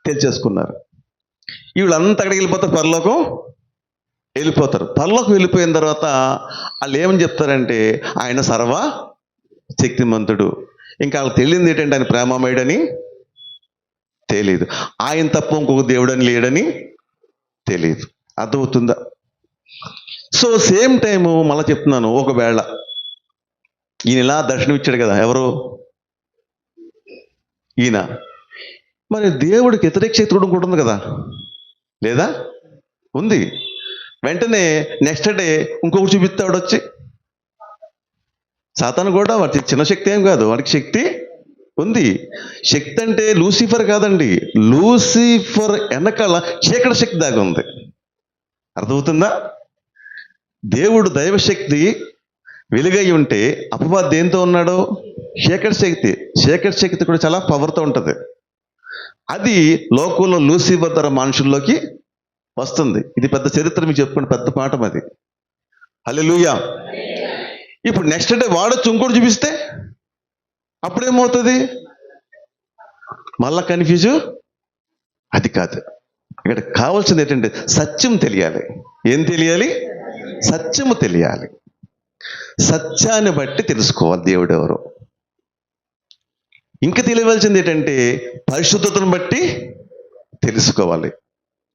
తెలిసేసుకున్నారు. వీళ్ళంతా అక్కడికి వెళ్ళిపోతారు, పరలోకం వెళ్ళిపోతారు. పరలోకం వెళ్ళిపోయిన తర్వాత వాళ్ళు ఏమని చెప్తారంటే ఆయన సర్వ శక్తిమంతుడు. ఇంకా వాళ్ళకి తెలియదు ఏంటంటే ఆయన ప్రేమమయుడని తెలియదు, ఆయన తప్ప ఇంకొక దేవుడని లేడని తెలియదు. అర్థమవుతుందా? సో సేమ్ టైము మళ్ళీ చెప్తున్నాను, ఒకవేళ ఈయన ఇలా దర్శనం ఇచ్చాడు కదా, ఎవరు ఈయన, మరి దేవుడికి వ్యతిరేక శక్తి కూడా ఉంటుంది కదా, లేదా? ఉంది. వెంటనే నెక్స్ట్ డే ఇంకొకటి చూపిస్తాడు వచ్చి. సాతాను కూడా వాడి చిన్న శక్తి ఏం కాదు, వాడికి శక్తి ఉంది. శక్తి అంటే లూసిఫర్ కాదండి, లూసిఫర్ వెనకాల చీకటి శక్తి దాకా ఉంది. అర్థమవుతుందా? దేవుడు దైవశక్తి వెలుగై ఉంటే అపవాది దేంతో ఉన్నాడు? చీకటి శక్తి. చీకటి శక్తి కూడా చాలా పవర్తో ఉంటుంది. అది లోకంలో లూసిఫర్ ద్వారా మనుషుల్లోకి వస్తుంది. ఇది పెద్ద చరిత్ర మీకు చెప్పుకునే పెద్ద పాఠం అది. హల్లెలూయా. ఇప్పుడు నెక్స్ట్ డే వాడొచ్చి ఇంకోటి చూపిస్తే అప్పుడేమవుతుంది? మళ్ళా కన్ఫ్యూజు. అది కాదు, ఇక్కడ కావాల్సింది ఏంటంటే సత్యం తెలియాలి. ఏం తెలియాలి? సత్యము తెలియాలి. సత్యాన్ని బట్టి తెలుసుకోవాలి దేవుడు ఎవరు. ఇంకా తెలియవలసింది ఏంటంటే పరిశుద్ధతను బట్టి తెలుసుకోవాలి.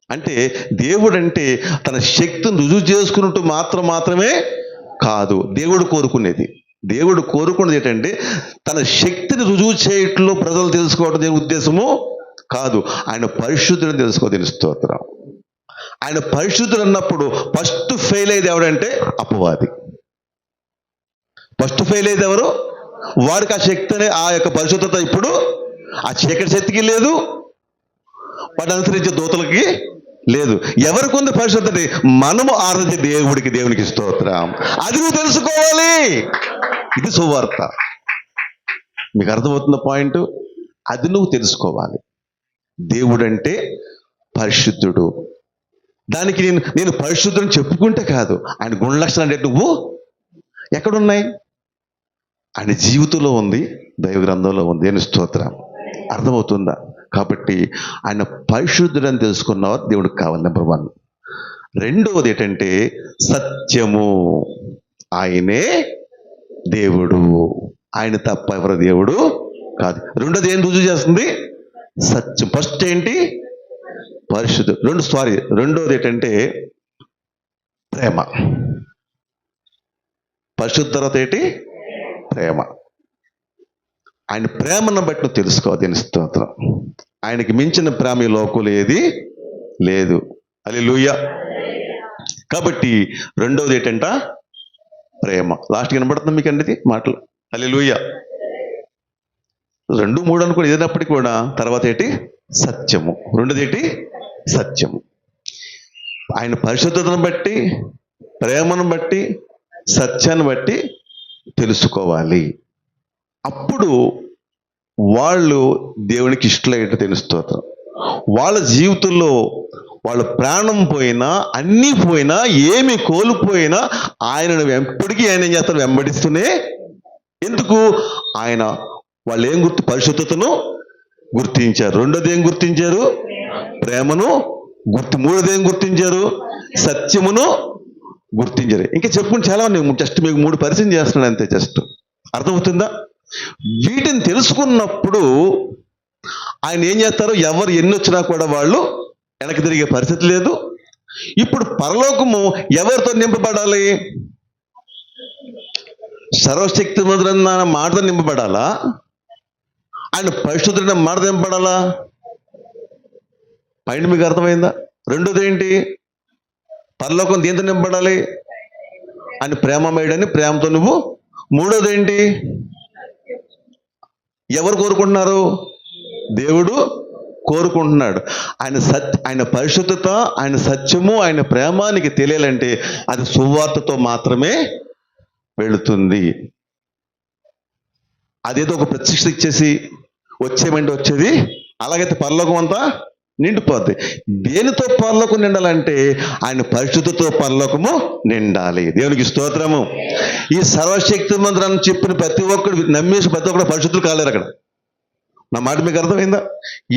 అంటే దేవుడు అంటే తన శక్తిని రుజువు చేసుకున్నట్టు మాత్రమే కాదు దేవుడు కోరుకునేది. దేవుడు కోరుకునేది ఏంటంటే తన శక్తిని రుజువు చేయట్లో ప్రజలు తెలుసుకోవడం దేవుని ఉద్దేశము కాదు. ఆయన పరిశుద్ధుని తెలుసుకోవాలి. స్తోత్రం. ఆయన పరిశుద్ధుడు అన్నప్పుడు ఫస్ట్ ఫెయిల్ అయ్యేది ఎవడంటే అపవాది. ఫస్ట్ ఫెయిల్ అయ్యేది ఎవరు? వాడికి ఆ శక్తి అనే ఆ యొక్క పరిశుద్ధత ఇప్పుడు ఆ చీకటి శక్తికి లేదు, వాడు అనుసరించే దూతలకి లేదు. ఎవరికి ఉంది పరిశుద్ధత? మనము ఆరాధించే దేవునికి స్తోత్రం. అది నువ్వు తెలుసుకోవాలి. ఇది సువార్త. మీకు అర్థమవుతున్న పాయింట్? అది నువ్వు తెలుసుకోవాలి. దేవుడంటే పరిశుద్ధుడు. దానికి నేను పరిశుద్ధుని చెప్పుకుంటే కాదు, ఆయన గుణలక్షణాలు అంటే నువ్వు ఎక్కడున్నాయి? ఆయన జీవితంలో ఉంది, దైవ గ్రంథంలో ఉంది. అని స్తోత్రం. అర్థమవుతుందా? కాబట్టి ఆయన పరిశుద్ధుడని తెలుసుకున్నవారు దేవుడికి కావాలి. నెంబర్ 1. రెండవది ఏంటంటే సత్యము. ఆయనే దేవుడు, ఆయన తప్ప ఎవరు దేవుడు కాదు. రెండోది ఏం రుజువు చేస్తుంది? సత్యం. ఫస్ట్ ఏంటి? పరిశుద్ధుడు. రెండోది ఏంటంటే ప్రేమ. పరిశుద్ధ తర్వాత ఏంటి? ప్రేమ. ఆయన ప్రేమను బట్టి నువ్వు తెలుసుకోవాలి. దీని స్తోత్రం. ఆయనకి మించిన ప్రేమ ఈ లోకంలో ఏది లేదు. హల్లెలూయా. కాబట్టి రెండవది ఏంటంట? ప్రేమ. లాస్ట్ కనబడుతుంది మీకు అండి ఇది మాటలు. హల్లెలూయా. 2, 3 అనుకోండి ఏదైనప్పటికీ కూడా తర్వాత ఏంటి? సత్యము. రెండోది ఏంటి? సత్యము. ఆయన పరిశుద్ధతను బట్టి, ప్రేమను బట్టి, సత్యాన్ని బట్టి తెలుసుకోవాలి. అప్పుడు వాళ్ళు దేవునికి ఇష్టలయ్యేట తెలుస్తుంది. వాళ్ళ జీవితంలో వాళ్ళ ప్రాణం పోయినా, అన్నీ పోయినా, ఏమి కోల్పోయినా ఆయనను ఎప్పటికీ ఆయన ఏం చేస్తారు? వెంబడిస్తూనే. ఎందుకు? ఆయన వాళ్ళు ఏం పరిశుద్ధతను గుర్తించారు. రెండోది ఏం గుర్తించారు? ప్రేమను మూడోది ఏం గుర్తించారు? సత్యమును గుర్తించారు. ఇంకా చెప్పుకుని చాలా జస్ట్ మీకు 3 పరిచయం చేస్తున్నాడు అంతే. జస్ట్ అర్థమవుతుందా? వీటిని తెలుసుకున్నప్పుడు ఆయన ఏం చేస్తారు? ఎవరు ఎన్ని వచ్చినా కూడా వాళ్ళు వెనక్కి తిరిగే పరిస్థితి లేదు. ఇప్పుడు పరలోకము ఎవరితో నింపబడాలి? సర్వశక్తి మంత్రున్న మాటతో నింపబడాలా? ఆయన పరిశుద్ధుడైన మాట నింపబడాలా? పాయింట్ మీకు అర్థమైందా? రెండోది ఏంటి? పరలోకం దేంతో నింపబడాలి? ఆయన ప్రేమమయుడని ప్రేమతో నువ్వు. మూడోది ఏంటి? ఎవరు కోరుకుంటున్నారు? దేవుడు కోరుకుంటున్నాడు. ఆయన పరిశుద్ధత, ఆయన సత్యము, ఆయన ప్రేమానికి తెలియాలంటే అది సువార్తతో మాత్రమే వెళుతుంది. అదేదో ఒక ప్రతిష్ఠ ఇచ్చేసి వచ్చేమంటే వచ్చేది అలాగైతే పరలోకం అంతా నిండిపోద్ది. దేనితో పరలోకం నిండాలంటే ఆయన పరిశుద్ధతో పరలోకము నిండాలి. దేవునికి స్తోత్రము. ఈ సర్వశక్తి మంత్రాన్ని చెప్పిన ప్రతి ఒక్కడు నమ్మేసి ప్రతి ఒక్కడు పరిశుద్ధులు కాలేరు. అక్కడ నా మాట మీకు అర్థమైందా?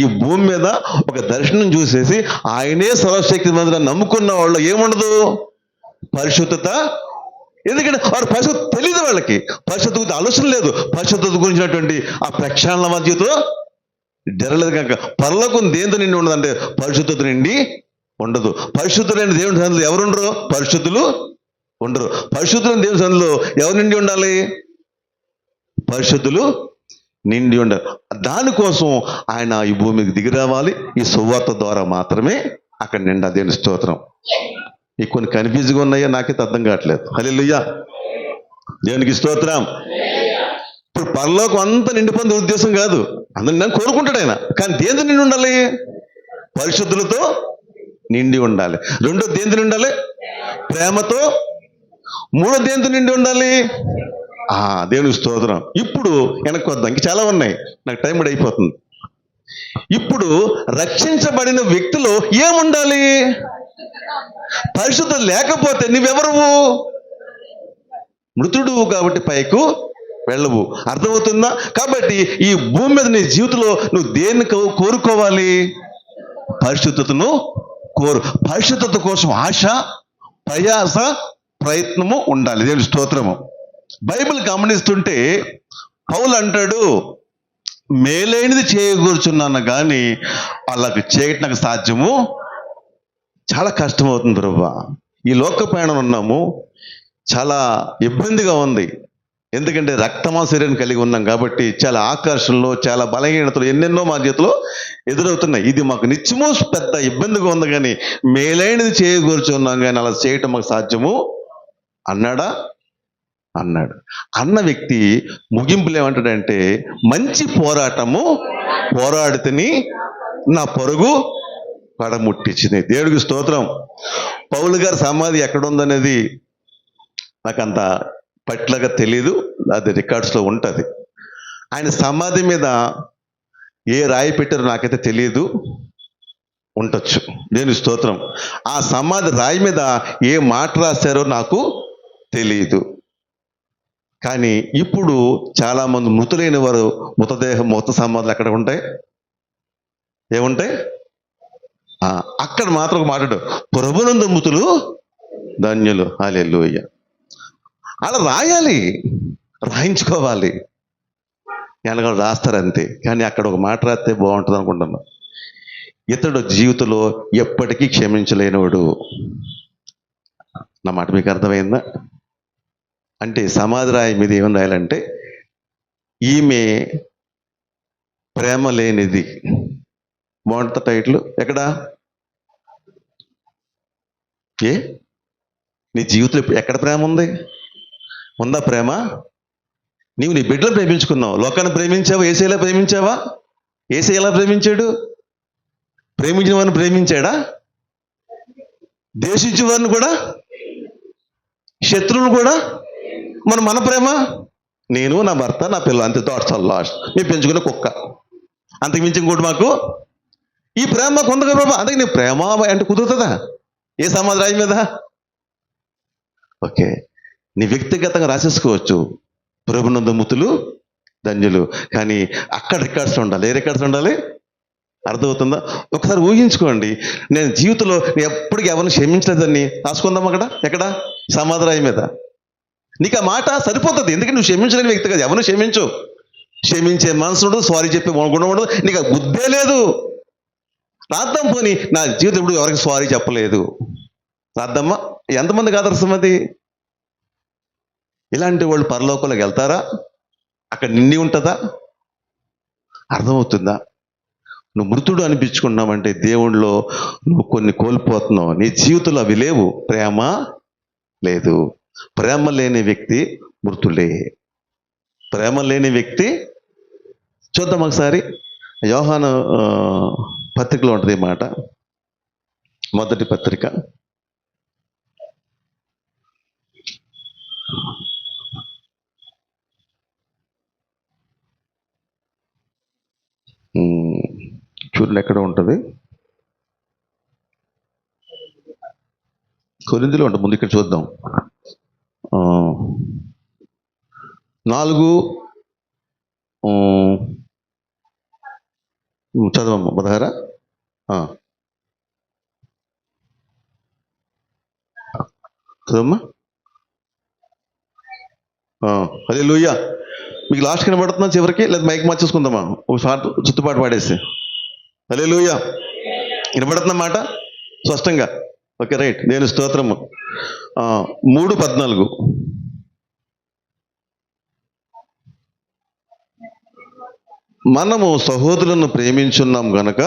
ఈ భూమి మీద ఒక దర్శనం చూసేసి ఆయనే సర్వశక్తి మందులను నమ్ముకున్న వాళ్ళు ఏముండదు? పరిశుద్ధత. ఎందుకంటే వారు పరిశుద్ధత తెలియదు, వాళ్ళకి పరిశుద్ధత గురించి ఆలోచన లేదు, పరిశుద్ధత గురించినటువంటి ఆ ప్రక్షాళన మా జీవితంలో జరగలేదు. కనుక పరలోకం దేంతో నిండి ఉండదంటే పరిశుద్ధత నిండి ఉండదు. పరిశుద్ధులైన దేవుని సన్నిధిలో ఎవరు ఉండరు? పరిశుద్ధులు ఉండరు. పరిశుద్ధులైన దేవుని సన్నిధిలో ఎవరు నిండి ఉండాలి? పరిశుద్ధులు నిండి ఉండాలి. దానికోసం ఆయన ఈ భూమికి దిగి రావాలి. ఈ సువార్త ద్వారా మాత్రమే అక్కడ నిండా. దేవుని స్తోత్రం. ఈ కొన్ని కన్ఫ్యూజ్గా ఉన్నాయా? నాకైతే అర్థం కావట్లేదు. హల్లెలూయా, దేవునికి స్తోత్రం. ఇప్పుడు పరలోకం అంతా నిండిపోయిన ఉద్దేశం కాదు, అందరిని నేను కోరుకుంటాడు ఆయన. కానీ దేంతో నిండి ఉండాలి? పరిశుద్ధులతో నిండి ఉండాలి. రెండో దేంతో నిండి ఉండాలి? ప్రేమతో. మూడో దేంతో నిండి ఉండాలి? దేవునికి స్తోత్రం. ఇప్పుడు వెనక్కి వద్దాం, ఇంక చాలా ఉన్నాయి, నాకు టైం కూడా అయిపోతుంది. ఇప్పుడు రక్షించబడిన వ్యక్తిలో ఏముండాలి? పరిశుద్ధత లేకపోతే నువ్వెవరువు? మృతుడు కాబట్టి పైకు వెళ్ళవు. అర్థమవుతుందా? కాబట్టి ఈ భూమి మీద నీ జీవితంలో నువ్వు దేన్ని కోరుకోవాలి? పరిశుద్ధతను కోరు. పరిశుద్ధత కోసం ఆశ, ప్రయాస, ప్రయత్నము ఉండాలి. దేవుని స్తోత్రము. బైబిల్ గమనిస్తుంటే పౌలు అంటాడు, మేలైనది చేయకూర్చున్నాను కానీ వాళ్ళకి చేయటం నాకు సాధ్యము, చాలా కష్టమవుతుంది ప్రభువా. ఈ లోక ప్రయాణం ఉన్నాము, చాలా ఇబ్బందిగా ఉంది. ఎందుకంటే రక్తమా శరీరం కలిగి ఉన్నాం కాబట్టి చాలా ఆకర్షణలు, చాలా బలహీనతలు ఎన్నెన్నో మా చేతిలో ఎదురవుతున్నాయి. ఇది మాకు నిత్యము పెద్ద ఇబ్బందిగా ఉంది, కానీ మేలైనది చేయకూర్చున్నాం కానీ అలా చేయటం మాకు సాధ్యము అన్నాడా? అన్నాడు. అన్న వ్యక్తి ముగింపులు ఏమంటాడంటే, మంచి పోరాటము పోరాడితేని నా పరుగు పడముట్టించింది. దేవుడికి స్తోత్రం. పౌలు గారి సమాధి ఎక్కడ ఉందనేది నాకు అంత పట్లగా తెలీదు, అది రికార్డ్స్లో ఉంటుంది. ఆయన సమాధి మీద ఏ రాయి పెట్టారో నాకైతే తెలియదు, ఉండొచ్చు. దేవుని స్తోత్రం. ఆ సమాధి రాయి మీద ఏ మాట రాశారో నాకు తెలియదు. కానీ ఇప్పుడు చాలా మంది మృతులైన వారు మృతదేహం, మృత సమాధులు ఎక్కడ ఉంటాయి? ఏముంటాయి? అక్కడ మాత్రం ఒక మాట్లాడు, ప్రభునందు మృతులు ధన్యులు. హల్లెలూయా. అలా రాయాలి, రాయించుకోవాలి. వెనక రాస్తారంతే. కానీ అక్కడ ఒక మాట రాస్తే బాగుంటుంది అనుకుంటున్నాను. ఇతడు జీవితంలో ఎప్పటికీ క్షమించలేనివాడు. నా మాట మీకు అర్థమైందా? అంటే సమాధి రాయి మీద ఏమని రాయాలంటే, ఈమె ప్రేమ లేనిది. బాగుంటుంది టైటిల్. ఎక్కడ? నీ జీవితంలో ఎక్కడ ప్రేమ ఉంది? ఉందా ప్రేమ? నీవు నీ బిడ్డలను ప్రేమించుకున్నావు, లోకాన్ని ప్రేమించావా? ఏసైలా ప్రేమించావా? ఏసై ఎలా ప్రేమించాడు? ప్రేమించిన వారిని ప్రేమించాడా? ద్వేషించే వారిని కూడా, శత్రువులు కూడా. మన ప్రేమ, నేను, నా భర్త, నా పిల్లలు, అంతే. Thoughts all last. మేము పెంచుకునే కుక్క, అంతకు మించి ఇంకోటి మాకు. ఈ ప్రేమ మాకు ఉంది కదా బాబా. అందుకే నీ ప్రేమ అంటే కుదురుతుందా ఏ సమాధి రాయి మీద? ఓకే, నీ వ్యక్తిగతంగా రాసేసుకోవచ్చు, ప్రభునందు మృతులు ధన్యులు. కానీ అక్కడ రికార్డ్స్ ఉండాలి. ఏ రికార్డ్స్ ఉండాలి? అర్థమవుతుందా? ఒకసారి ఊహించుకోండి, నేను జీవితంలో ఎప్పటికీ ఎవరిని క్షమించలేదని రాసుకుందాం. అక్కడ ఎక్కడ? సమాధి రాయి మీద. నీకు ఆ మాట సరిపోతుంది. ఎందుకంటే నువ్వు క్షమించలేని వ్యక్తి కదా. ఎవరిని క్షమించు. క్షమించే మనసుడు, సారీ చెప్పే గుణం ఉండదు. నీకు ఆ బుద్ధే లేదు. రాద్దాం పోని, నా జీవితం ఇప్పుడు ఎవరికి సారీ చెప్పలేదు. రాద్దమ్మా. ఎంతమందికి ఆదర్శం అది? ఇలాంటి వాళ్ళు పరలోకంలోకి వెళ్తారా? అక్కడ నిండి ఉంటుందా? అర్థమవుతుందా? నువ్వు మృతుడు అనిపించుకున్నావంటే దేవుళ్ళలో నువ్వు కొన్ని కోల్పోతున్నావు. నీ జీవితంలో అవి లేవు. ప్రేమ లేదు. ప్రేమ లేని వ్యక్తి మృతులే. ప్రేమ లేని వ్యక్తి. చూద్దాం ఒకసారి, యోహాను పత్రికలో ఉంటుంది ఈ మాట. మొదటి పత్రిక, చూడండి ఎక్కడ ఉంటుంది. కొరింథీలో ఉంటుంది. ముందు ఇక్కడ చూద్దాం. 4 చదవమ్మా 16. చదవమ్మా. హల్లెలూయా. మీకు లాస్ట్ కనబడుతున్నా చివరికి, లేదా మైక్ మార్చేసుకుందామా ఒక షార్ట్ చుట్టుపాటు పాడేసి. హల్లెలూయా. వినబడుతున్న మాట స్పష్టంగా? Okay, right. నేను స్తోత్రము. 3:14. మనము సహోదరులను ప్రేమించున్నాం గనక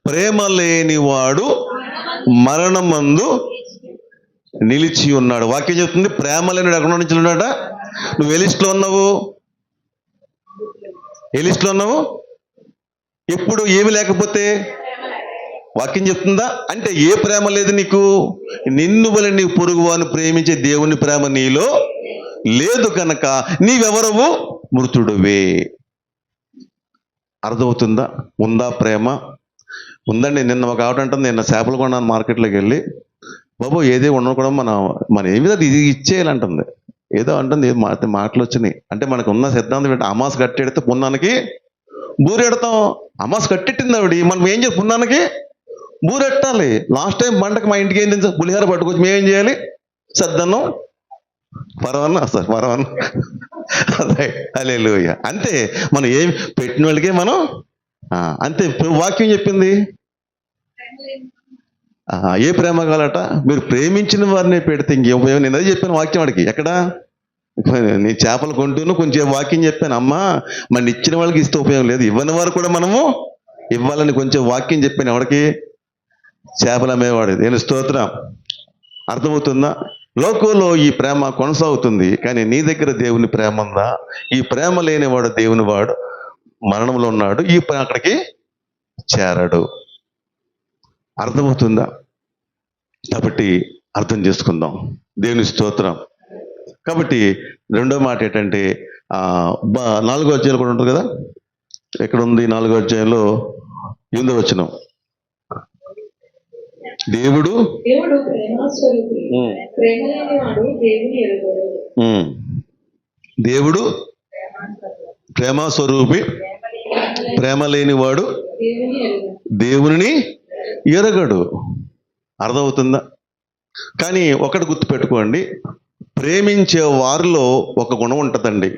ప్రేమ లేనివాడు మరణమందు నిలిచి ఉన్నాడు. వాక్యం చెప్తుంది ప్రేమ లేనివాడు ఎక్కడ నుంచి ఉన్నాడా? నువ్వు ఏ లిస్టులో ఉన్నావు? ఏ లిస్టులో ఉన్నావు? ఎప్పుడు ఏమి లేకపోతే వాక్యం చెప్తుందా? అంటే ఏ ప్రేమ లేదు నీకు? నిన్ను వలె నీ పొరుగువాని ప్రేమించే దేవుని ప్రేమ నీలో లేదు కనుక నీవెవరవు? మృతుడువే. అర్థమవుతుందా? ఉందా ప్రేమ? ఉందండి. నిన్న ఒక ఆవిడ అంటుంది, నిన్న చేపలు కొన్నాను మార్కెట్లోకి వెళ్ళి, బాబు ఏదే ఉండకూడదు, మన ఏమి ఇది ఇచ్చేయాలంటుంది. ఏదో అంటుంది, మాటలు వచ్చినాయి. అంటే మనకు ఉన్న సిద్ధాంతం ఏంటి? అమాస కట్టెడితే పున్నానికి బూరెడతాం. అమాస కట్టెట్టింది ఆవిడ, మనం ఏం చేయాలి? పున్నానికి బూరెట్టాలి. లాస్ట్ టైం పండగ మా ఇంటికి ఏంటి పులిహార పట్టుకొచ్చి మేమేం చేయాలి? సద్దన్నం పరవన్న అదే. హల్లెలూయా. అంతే. మనం ఏం పెట్టిన వాళ్ళకే మనం అంతే. వాక్యం చెప్పింది ఏ ప్రేమ కావాలట? మీరు ప్రేమించిన వారిని పెడితే ఇంకేం ఉపయోగం? నేను అదే చెప్పాను వాక్యం వాడికి. ఎక్కడ నీ చేపలు కొంటూను కొంచెం వాక్యం చెప్పాను. అమ్మా మన ఇచ్చిన వాళ్ళకి ఇస్తే ఉపయోగం లేదు, ఇవ్వని వారు కూడా మనము ఇవ్వాలని కొంచెం వాక్యం చెప్పాను. ఎవరికి? చేపలు అమ్మేవాడు. నేను స్తోత్రం. అర్థమవుతుందా? లోకంలో ఈ ప్రేమ కొనసాగుతుంది, కానీ నీ దగ్గర దేవుని ప్రేమ ఉందా? ఈ ప్రేమ లేనివాడు దేవుని వాడు మరణంలో ఉన్నాడు, ఈ అక్కడికి చేరడు. అర్థమవుతుందా? కాబట్టి అర్థం చేసుకుందాం. దేవుని స్తోత్రం. కాబట్టి రెండో మాట ఏంటంటే 4వ అధ్యాయంలో కూడా ఉంటుంది కదా. ఎక్కడ ఉంది? 4వ అధ్యాయంలో 8వ వచనం. దేవుడు దేవుడు ప్రేమ స్వరూపి, ప్రేమ లేనివాడు దేవుని ఎరగడు. అర్థమవుతుందా? కానీ ఒకటి గుర్తుపెట్టుకోండి, ప్రేమించే వారిలో ఒక గుణం ఉంటుందండి.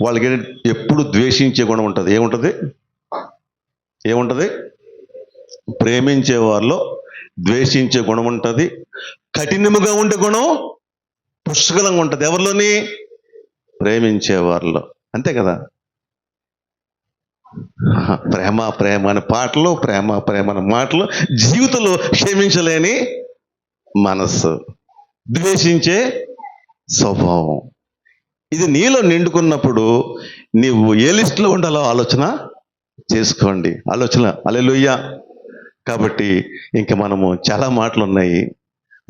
వాళ్ళకి ఎప్పుడు ద్వేషించే గుణం ఉంటుంది. ఏముంటుంది? ప్రేమించే వారిలో ద్వేషించే గుణం ఉంటుంది. కఠినముగా ఉండే గుణం పుష్కలంగా ఉంటుంది. ఎవరిలోని? ప్రేమించే వారిలో. అంతే కదా. ప్రేమ ప్రేమ అనే పాటలు, ప్రేమ ప్రేమ అనే మాటలు, జీవితంలో క్షమించలేని మనస్సు, ద్వేషించే స్వభావం, ఇది నీలో నిండుకున్నప్పుడు నీవు ఏ లిస్టులో ఉండాలో ఆలోచన చేసుకోండి. ఆలోచన. హల్లెలూయా. కాబట్టి ఇంకా మనము చాలా మాటలు ఉన్నాయి.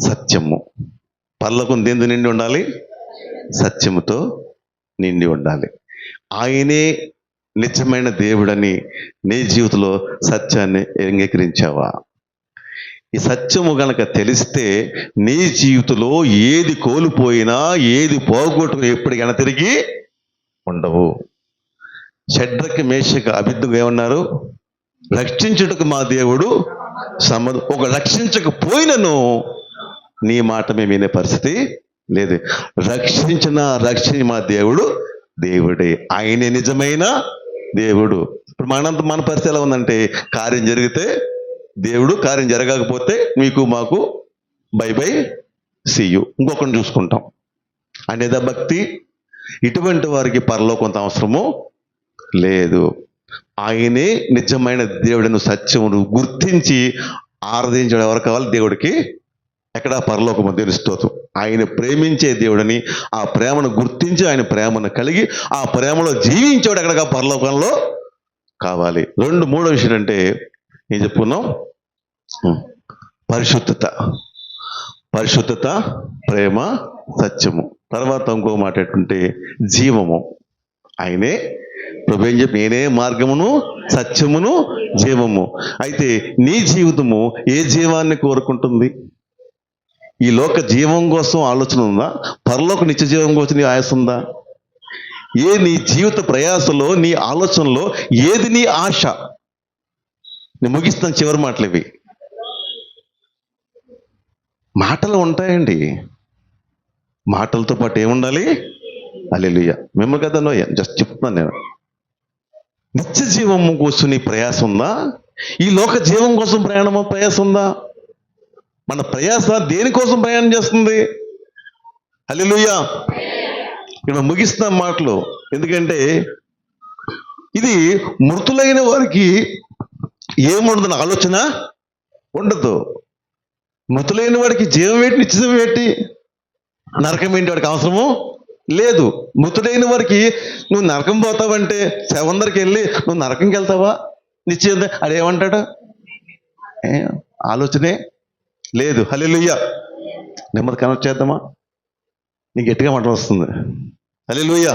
సత్యము. పరలోకం దేంతో నిండి ఉండాలి? సత్యముతో నిండి ఉండాలి. ఆయనే నిజమైన దేవుడని నీ జీవితంలో సత్యాన్ని అంగీకరించావా? ఈ సత్యము గనక తెలిస్తే నీ జీవితంలో ఏది కోల్పోయినా, ఏది పోగొట్టుకుని ఎప్పటికైనా తిరిగి ఉండవు. షడ్రక్ మేషక్ అబేద్నెగో ఏమన్నారు? రక్షించుటకు మా దేవుడు ఒక రక్షించకపోయినను నీ మాట మేము వినే పరిస్థితి లేదు. రక్షించిన మా దేవుడు దేవుడే. ఆయనే నిజమైన దేవుడు. ఇప్పుడు మన పరిస్థితి ఎలా ఉందంటే, కార్యం జరిగితే దేవుడు, కార్యం జరగకపోతే మీకు మాకు బై బై సీ యూ, ఇంకొకరిని చూసుకుంటాం అనేదా భక్తి? ఇటువంటి వారికి పరలోకంత అవసరము లేదు. ఆయనే నిజమైన దేవుడను సత్యమును గుర్తించి ఆరాధించడం ఎవరు కావాలి? దేవుడికి. ఎక్కడ? పరలోకము. తెలుస్తోతు ఆయన ప్రేమించే దేవుడని, ఆ ప్రేమను గుర్తించి ఆయన ప్రేమను కలిగి ఆ ప్రేమలో జీవించేవాడు ఎక్కడగా? పరలోకంలో కావాలి. మూడో విషయం అంటే ఏం చెప్పుకున్నాం? పరిశుద్ధత, ప్రేమ, సత్యము. తర్వాత ఇంకో మాట ఏంటంటే జీవము. ఆయనే ప్రభు ఏం చెప్పి, నేనే మార్గమును సత్యమును జీవము. అయితే నీ జీవితము ఏ జీవాన్ని కోరుకుంటుంది? ఈ లోక జీవం కోసం ఆలోచన ఉందా? పరలోక నిత్య జీవం కోసం నీ ఆశ ఉందా? నీ జీవిత ప్రయాసలో, నీ ఆలోచనలో ఏది నీ ఆశ? నేను ముగిస్తాను, చివరి మాటలు ఇవి. మాటలు ఉంటాయండి, మాటలతో పాటు ఏముండాలి? హల్లెలూయా. మిమ్మల్ని కదా నోయ, జస్ట్ చెప్తున్నాను నేను. నిత్య జీవము కోసం నీ ప్రయాస ఉందా? ఈ లోక జీవం కోసం ప్రయాస ఉందా? మన ప్రయాస దేనికోసం ప్రయాణం చేస్తుంది? హల్లెలూయా. ఇక్కడ ముగిస్తాం మాటలు. ఎందుకంటే ఇది మృతులైన వారికి ఏముండదు ఆలోచన ఉండదు. మృతులైన వాడికి జీవం ఏంటి, నిత్యజీవం ఏంటి, నరకం ఏంటి వాడికి అవసరము లేదు. మృతుడైన వారికి నువ్వు నరకం పోతావంటే శవందరికి వెళ్ళి నువ్వు నరకంకి వెళ్తావా, నిశ్చయం అదేమంటాడు? ఆలోచనే లేదు. హల్లెలూయా. నెమ్మది కనెక్ట్ చేద్దామా? నీకు గట్టిగా మాట వస్తుంది. హల్లెలూయా.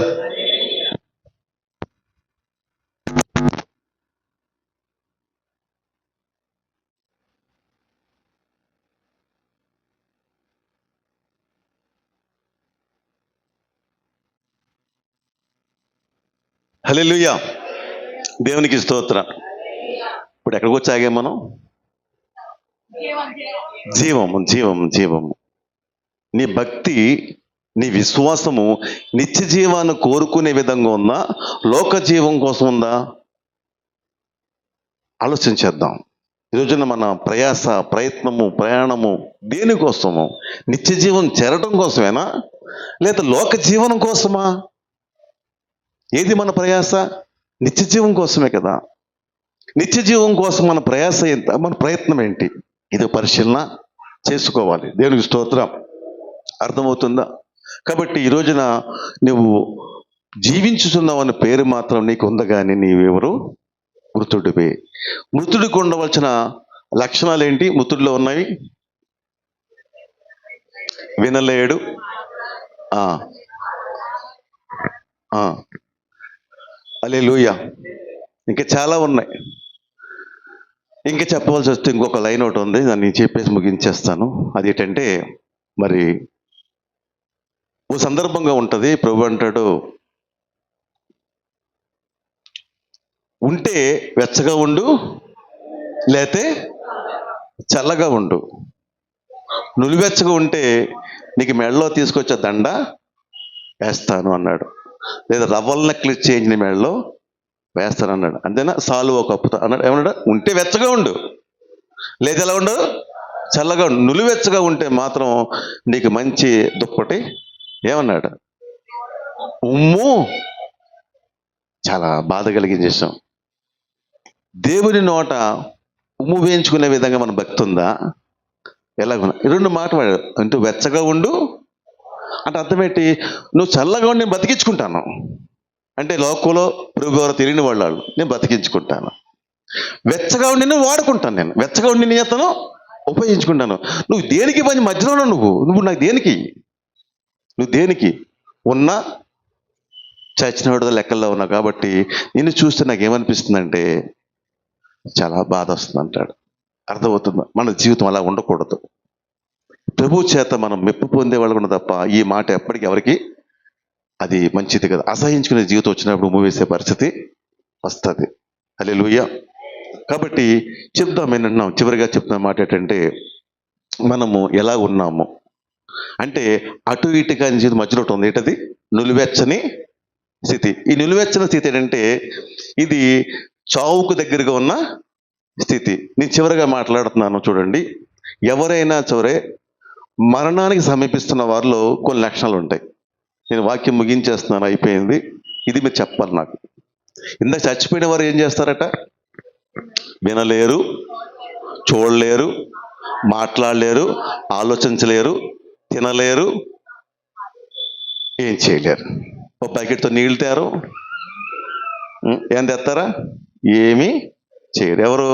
హల్లెలూయా. దేవునికి స్తోత్రం. ఇప్పుడు ఎక్కడికి వచ్చి ఆగాం మనం? జీవము, జీవము, జీవము. నీ భక్తి, నీ విశ్వాసము నిత్య జీవాన్ని కోరుకునే విధంగా ఉందా, లోక జీవం కోసం ఉందా? ఆలోచించేద్దాం. ఈరోజున మన ప్రయాస, ప్రయత్నము, ప్రయాణము దేనికోసము? నిత్య జీవం చేరటం కోసమేనా, లేదా లోక జీవనం కోసమా? ఏది మన ప్రయాస? నిత్య జీవం కోసమే కదా. నిత్య జీవం కోసం మన ప్రయాస ఎంత, మన ప్రయత్నం ఏంటి? ఇది పరిశీలన చేసుకోవాలి. దేవునికి స్తోత్రం. అర్థమవుతుందా? కాబట్టి ఈ రోజున నువ్వు జీవించుతున్నావు అనే పేరు మాత్రం నీకు ఉంది, కానీ నీవెవరు? మృతుడివే. మృతుడికి ఉండవలసిన లక్షణాలు ఏంటి? మృతుడిలో ఉన్నాయి. వినలేడు, హల్లెలూయా. ఇంకా చాలా ఉన్నాయి. ఇంకా చెప్పవలసి వస్తే ఇంకొక లైన్ ఒకటి ఉంది, దాన్ని చెప్పేసి ముగించేస్తాను. అదేంటంటే, మరి ఓ సందర్భంగా ఉంటుంది. ప్రభు అంటాడు, ఉంటే వెచ్చగా ఉండు, లేతే చల్లగా ఉండు. నులివెచ్చగా ఉంటే నీకు మెడలో తీసుకొచ్చే దండ వేస్తాను అన్నాడు. లేదా రవ్వల నెక్లెస్ చేయించిన మెడలో వేస్తాను అన్నాడు. అంతేనా? సాలువ కప్పుతా అన్నాడు. ఏమన్నాడు? ఉంటే వెచ్చగా ఉండు, లేదా ఎలా ఉండు? చల్లగా ఉండు. నులివెచ్చగా ఉంటే మాత్రం నీకు మంచి దుప్పటి ఏమన్నాడు? ఉమ్ము. చాలా బాధ కలిగించేసాం. దేవుని నోట ఉమ్ము వేయించుకునే విధంగా మన భక్తి ఉందా? ఎలాగున్నా రెండు మాట్లాడాడు. అంటూ వెచ్చగా ఉండు అంటే అర్థమేంటి? నువ్వు చల్లగా ఉండి నేను బతికించుకుంటాను అంటే లోకంలో పురుగోర తెలియని వాళ్ళు నేను బతికించుకుంటాను. వెచ్చగా ఉండి నేను వాడుకుంటాను, నేను వెచ్చగా ఉండి నేను చేస్తాను, ఉపయోగించుకుంటాను. నువ్వు దేనికి పని మధ్యలో నువ్వు నాకు దేనికి? నువ్వు దేనికి ఉన్నా చచ్చినవాడు లెక్కల్లో ఉన్నావు. కాబట్టి నిన్ను చూస్తే నాకు ఏమనిపిస్తుందంటే చాలా బాధ వస్తుంది అంటాడు. అర్థమవుతుందా? మన జీవితం అలా ఉండకూడదు. ప్రభు చేత మనం మెప్పు పొందే వాళ్ళు తప్ప ఈ మాట ఎప్పటికీ ఎవరికి అది మంచిది కదా. అసహించుకునే జీవితం వచ్చినప్పుడు మూవేసే పరిస్థితి వస్తుంది. హల్లెలూయా. కాబట్టి చెప్దాం ఏంటంటున్నాం, చివరిగా చెప్తున్న మాట ఏంటంటే, మనము ఎలా ఉన్నాము అంటే అటు ఇటుగా జీవితం మధ్యలో ఉంటుంది. ఏంటది? నులివెచ్చని స్థితి. ఈ నిలువెచ్చని స్థితి ఏంటంటే ఇది చావుకు దగ్గరగా ఉన్న స్థితి. నేను చివరిగా మాట్లాడుతున్నాను చూడండి. ఎవరైనా సరే మరణానికి సమీపిస్తున్న వారిలో కొన్ని లక్షణాలు ఉంటాయి. నేను వాక్యం ముగించేస్తున్నాను, అయిపోయింది. ఇది మీరు చెప్పాలి నాకు. ఇందాక చచ్చిపోయిన వారు ఏం చేస్తారట? వినలేరు, చూడలేరు, మాట్లాడలేరు, ఆలోచించలేరు, తినలేరు, ఏం చేయలేరు. ఓ ప్యాకెట్తో నీళ్ళు తేరు, ఏం తెస్తారా? ఏమీ చేయరు. ఎవరు?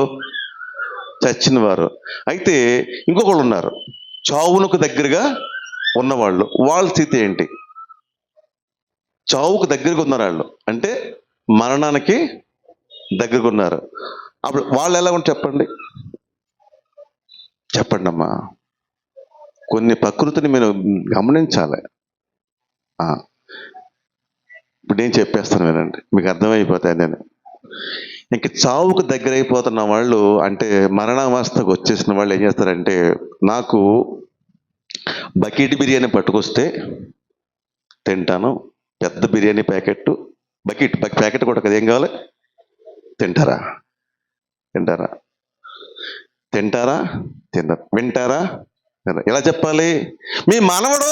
చచ్చిన వారు. అయితే ఇంకొకళ్ళు ఉన్నారు, చావునకు దగ్గరగా ఉన్నవాళ్ళు. వాళ్ళ స్థితి ఏంటి? చావుకు దగ్గరగా ఉన్నారు వాళ్ళు, అంటే మరణానికి దగ్గరగా ఉన్నారు. అప్పుడు వాళ్ళు ఎలా ఉంటారు చెప్పండి, చెప్పండి అమ్మా. కొన్ని ప్రకృతిని మీరు గమనించాలి. ఆ, ఇప్పుడు నేను చెప్పేస్తాను వినండి, మీకు అర్థమైపోతాయి. నేను ఇంక చావుకు దగ్గర అయిపోతున్న వాళ్ళు, అంటే మరణావస్థకు వచ్చేసిన వాళ్ళు ఏం చేస్తారంటే, నాకు బకెట్ బిర్యానీ పట్టుకొస్తే తింటాను, పెద్ద బిర్యానీ ప్యాకెట్, ప్యాకెట్ కూడా కదా, ఏం కావాలి? తింటారా? తింటారా? తింటారా? తింటారు. వింటారా? ఎలా చెప్పాలి? మీ మనవడు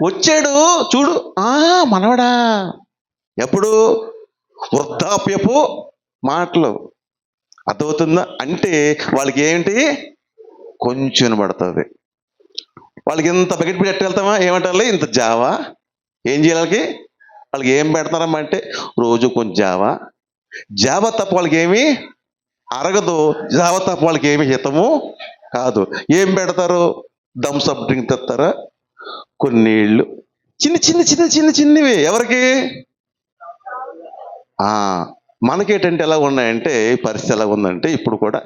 వచ్చాడు చూడు, మనవడా. ఎప్పుడు? వృద్ధాప్యపు మాటలు. అర్థమవుతుందా? అంటే వాళ్ళకి ఏంటి? కొంచెం వినబడుతుంది. వాళ్ళకి ఇంత బకెట్ పెట్టి వెళ్తామా, ఏమంటారు? ఇంత జావా. ఏం చేయాలి వాళ్ళకి? ఏం పెడతారమ్మా అంటే రోజు కొంచెం జావా తప్ప వాళ్ళకి ఏమి అరగదు. జావా తప్ప వాళ్ళకి ఏమి హితము కాదు. ఏం పెడతారు? థమ్స్అప్ డ్రింక్ తెస్తారా, కొన్ని నీళ్ళు, చిన్నవి. ఎవరికి? మనకేంటంటే ఎలా ఉన్నాయంటే, పరిస్థితి ఎలా ఉందంటే, ఇప్పుడు కూడా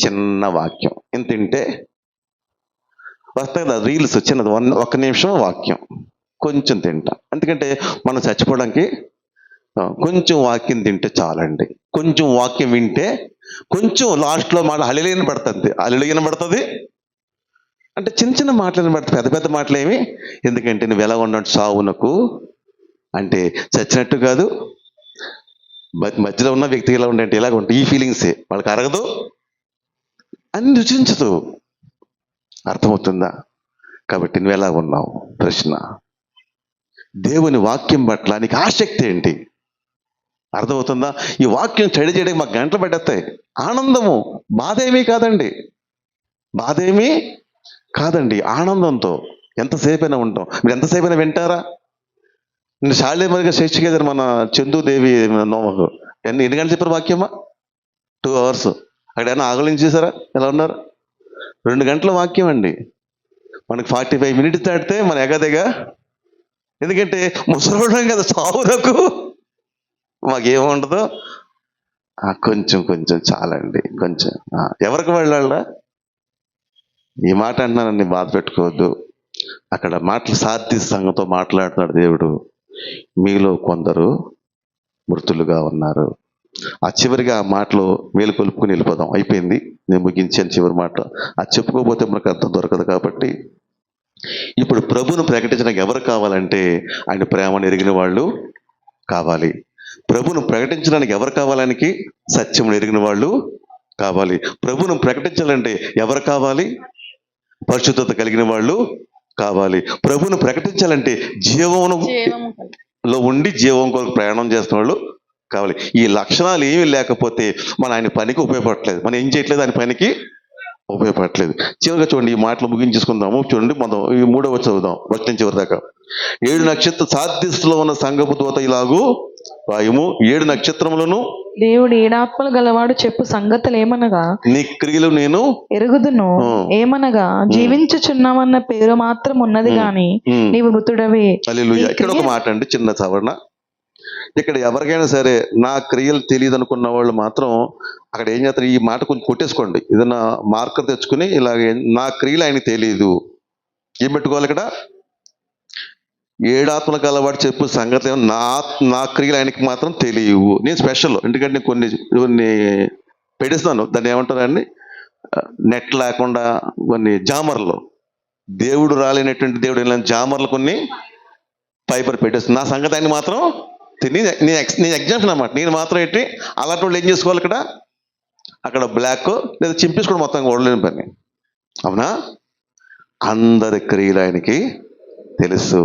చిన్న వాక్యం ఇంత తింటే వస్తాయి కదా రీల్స్, చిన్నది 1 నిమిషం వాక్యం, కొంచెం తింటా. ఎందుకంటే మనం చచ్చిపోవడానికి కొంచెం వాక్యం తింటే చాలండి. కొంచెం వాక్యం వింటే, కొంచెం లాస్ట్లో మాట హల్లెలూయా పడుతుంది, హల్లెలూయా పడుతుంది. అంటే చిన్న మాటలు పడుతుంది, పెద్ద పెద్ద మాటలేమి. ఎందుకంటే నువ్వు ఎలా ఉన్నాడు సావునకు అంటే చచ్చినట్టు కాదు, మధ్యలో ఉన్న వ్యక్తి ఎలా ఉండే ఇలాగ ఉంటాయి. ఈ ఫీలింగ్సే వాళ్ళకి అరగదు, అన్ని రుచించదు. అర్థమవుతుందా? కాబట్టి నువ్వు ఎలా ఉన్నావు? ప్రశ్న. దేవుని వాక్యం పట్ల నీకు ఆసక్తి ఏంటి? అర్థమవుతుందా? ఈ వాక్యం స్టడీ చేయడానికి మాకు గంటలు పట్టేస్తాయి. ఆనందము, బాధేమీ కాదండి, బాధేమీ కాదండి. ఆనందంతో ఎంతసేపైనా ఉంటాం. మీరు ఎంతసేపైనా వింటారా? నేను శాలేమరిగా శిక్ష కదా మన చందుదేవి నోమకు ఎన్ని గంటలు చెప్పారు వాక్యమా? 2 hours. అక్కడ ఏమైనా ఆగలించేసారా? ఎలా ఉన్నారు? 2 గంటల వాక్యం అండి. మనకు 45 minutes దాటితే మన ఎగదెగా. ఎందుకంటే ముసలిపోవడం కదా సావులకు, మాకేముండదు. కొంచెం చాలండి, కొంచెం. ఎవరికి వెళ్ళాలా? ఈ మాట అంటున్నానని బాధ పెట్టుకోవద్దు. అక్కడ మాటలు సాధ్య సంఘంతో మాట్లాడుతున్నాడు దేవుడు. మీలో కొందరు మృతులుగా ఉన్నారు. ఆ చివరిగా ఆ మాటలో మేలు కొలుపుకుని వెళ్ళిపోదాం. అయిపోయింది, నేను ముగించాను చివరి మాట. అది చెప్పుకోకపోతే మనకు అర్థం దొరకదు. కాబట్టి ఇప్పుడు ప్రభువును ప్రకటించడానికి ఎవరు కావాలంటే, ఆయన ప్రేమను ఎరిగిన వాళ్ళు కావాలి. ప్రభువును ప్రకటించడానికి ఎవరు కావాలానికి? సత్యమును ఎరిగిన వాళ్ళు కావాలి. ప్రభువును ప్రకటించాలంటే ఎవరు కావాలి? పరిశుద్ధత కలిగిన వాళ్ళు కావాలి. ప్రభువును ప్రకటించాలంటే జీవములో ఉండి జీవం కొరకు ప్రయాణం చేస్తున్న వాళ్ళు కావాలి. ఈ లక్షణాలు ఏమీ లేకపోతే మన ఆయన పనికి ఉపయోగపడట్లేదు. మనం ఏం చేయట్లేదు, ఆయన పనికి ఉపయోగపడట్లేదు. చివరిగా చూడండి, ఈ మాటలు ముగించేసుకుందాము. చూడండి, మనం ఈ 3వ చదువుదాం, భక్తి చివరి దాకా. 7 నక్షత్ర సాధ్యస్థలో ఉన్న సంఘపు దూత ఇలాగూ రాయము. 7 నక్షత్రములను దేవుడు 7 ఆత్మలు గలవాడు చెప్పు సంగతులు ఏమనగా, నీ క్రియలు నేను ఎరుగుదును. ఏమనగా జీవించుచున్నామన్న పేరు మాత్రం ఉన్నది గాని నీవు మృతుడవే. హల్లెలూయా. ఇక్కడ ఒక మాట అండి, చిన్న సవరణ. ఇక్కడ ఎవరికైనా సరే నా క్రియలు తెలియదు అనుకున్న వాళ్ళు మాత్రం అక్కడ ఏం చేస్తారు, ఈ మాట కొంచెం కొట్టేసుకోండి. ఏదైనా మార్కర్ తెచ్చుకుని ఇలాగే నా క్రియలు ఆయనకి తెలియదు. ఏం పెట్టుకోవాలి ఇక్కడ? 7 ఆత్మలు గలవాడు చెప్పు సంగతి నా క్రియలు ఆయనకి మాత్రం తెలియవు. నేను స్పెషల్, ఎందుకంటే కొన్ని పెట్టిస్తాను. దాన్ని ఏమంటారండి, నెట్ లేకుండా కొన్ని జామర్లు, దేవుడు రాలేనటువంటి దేవుడు జామర్లు కొన్ని పైపర్ పెట్టేస్తుంది. నా సంగతి ఆయన మాత్రం నేను ఎగ్జాంపుల్ అన్నమాట. నేను మాత్రం ఏంటి అలాంటి వాళ్ళు ఏం చేసుకోవాలి? ఇక్కడ అక్కడ బ్లాక్ లేదా చింపేసుకోవడం మొత్తం ఓడలేని పని. అవునా? అందరి క్రియలు ఆయనకి తెలుసు.